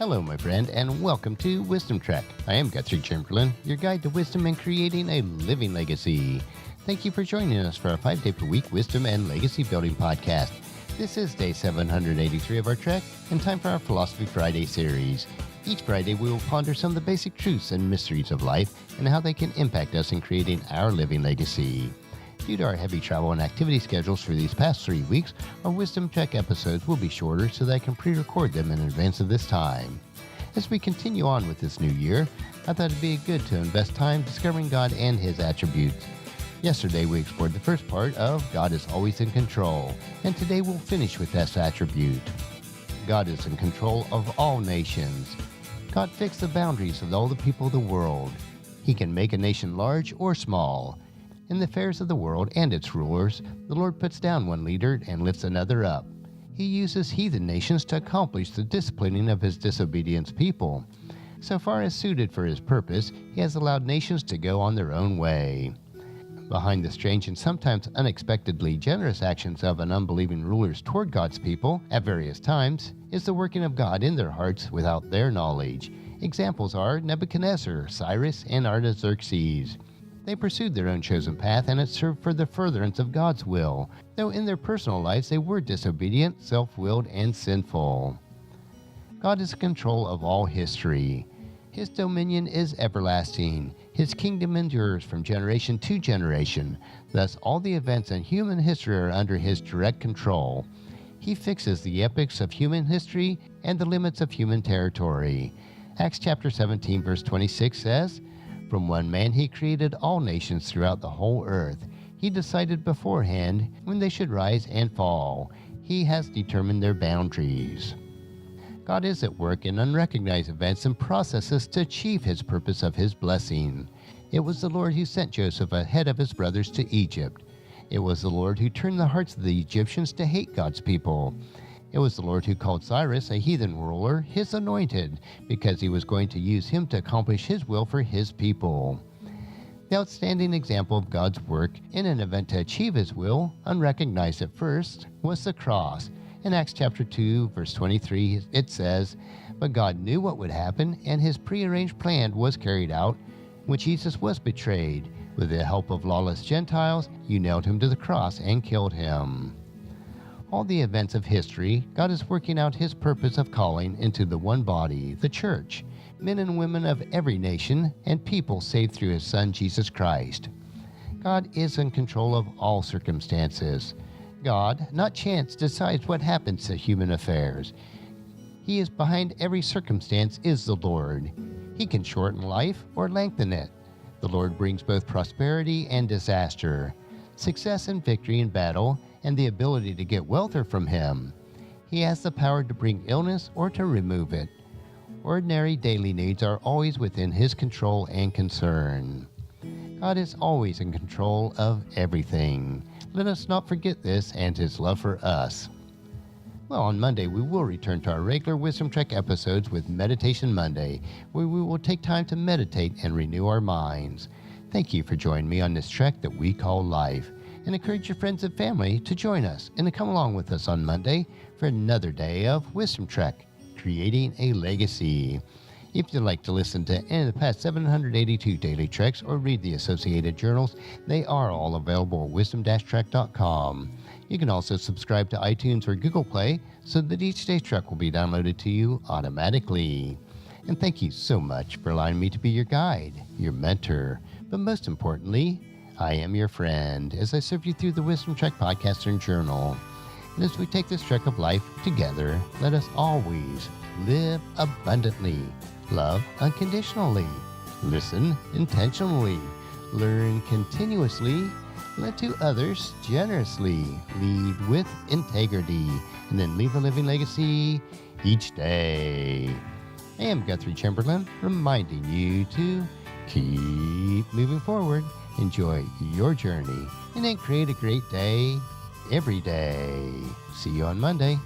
Hello, my friend, and welcome to Wisdom Trek. I am Guthrie Chamberlain, your guide to wisdom and creating a living legacy. Thank you for joining us for our 5-day-per-week Wisdom and Legacy Building podcast. This is day 783 of our trek, and time for our Philosophy Friday series. Each Friday, we will ponder some of the basic truths and mysteries of life and how they can impact us in creating our living legacy. Due to our heavy travel and activity schedules for these past 3 weeks, our Wisdom Trek episodes will be shorter so that I can pre-record them in advance of this time. As we continue on with this new year, I thought it'd be good to invest time discovering God and His attributes. Yesterday we explored the first part of God is always in control, and today we'll finish with this attribute. God is in control of all nations. God fixed the boundaries of all the people of the world. He can make a nation large or small. In the affairs of the world and its rulers, the Lord puts down one leader and lifts another up. He uses heathen nations to accomplish the disciplining of His disobedient people. So far as suited for His purpose, He has allowed nations to go on their own way. Behind the strange and sometimes unexpectedly generous actions of unbelieving rulers toward God's people at various times is the working of God in their hearts without their knowledge. Examples are Nebuchadnezzar, Cyrus, and Artaxerxes. They pursued their own chosen path, and it served for the furtherance of God's will, though in their personal lives they were disobedient, self-willed, and sinful. God is in control of all history. His dominion is everlasting. His kingdom endures from generation to generation. Thus, all the events in human history are under His direct control. He fixes the epochs of human history and the limits of human territory. Acts chapter 17, verse 26 says, "From one man He created all nations throughout the whole earth. He decided beforehand when they should rise and fall. He has determined their boundaries." God is at work in unrecognized events and processes to achieve His purpose of His blessing. It was the Lord who sent Joseph ahead of his brothers to Egypt. It was the Lord who turned the hearts of the Egyptians to hate God's people. It was the Lord who called Cyrus, a heathen ruler, His anointed, because He was going to use him to accomplish His will for His people. The outstanding example of God's work in an event to achieve His will, unrecognized at first, was the cross. In Acts chapter 2, verse 23, it says, "But God knew what would happen, and His prearranged plan was carried out. When Jesus was betrayed, with the help of lawless Gentiles, you nailed Him to the cross and killed Him." All the events of history, God is working out His purpose of calling into the one body, the church, men and women of every nation and people saved through His Son, Jesus Christ. God is in control of all circumstances. God, not chance, decides what happens to human affairs. He is behind every circumstance is the Lord. He can shorten life or lengthen it. The Lord brings both prosperity and disaster, success and victory in battle, and the ability to get wealth are from Him. He has the power to bring illness or to remove it. Ordinary daily needs are always within His control and concern. God is always in control of everything. Let us not forget this and His love for us. Well, on Monday, we will return to our regular Wisdom Trek episodes with Meditation Monday, where we will take time to meditate and renew our minds. Thank you for joining me on this trek that we call life, and encourage your friends and family to join us and to come along with us on Monday for another day of Wisdom Trek, creating a legacy. If you'd like to listen to any of the past 782 daily treks or read the associated journals, they are all available at wisdom-trek.com. You can also subscribe to iTunes or Google Play so that each day's trek will be downloaded to you automatically. And thank you so much for allowing me to be your guide, your mentor, but most importantly, I am your friend as I serve you through the Wisdom Trek podcast and journal. And as we take this trek of life together, let us always live abundantly, love unconditionally, listen intentionally, learn continuously, lend to others generously, lead with integrity, and then leave a living legacy each day. I am Guthrie Chamberlain, reminding you to keep moving forward, enjoy your journey, and then create a great day every day. See you on Monday.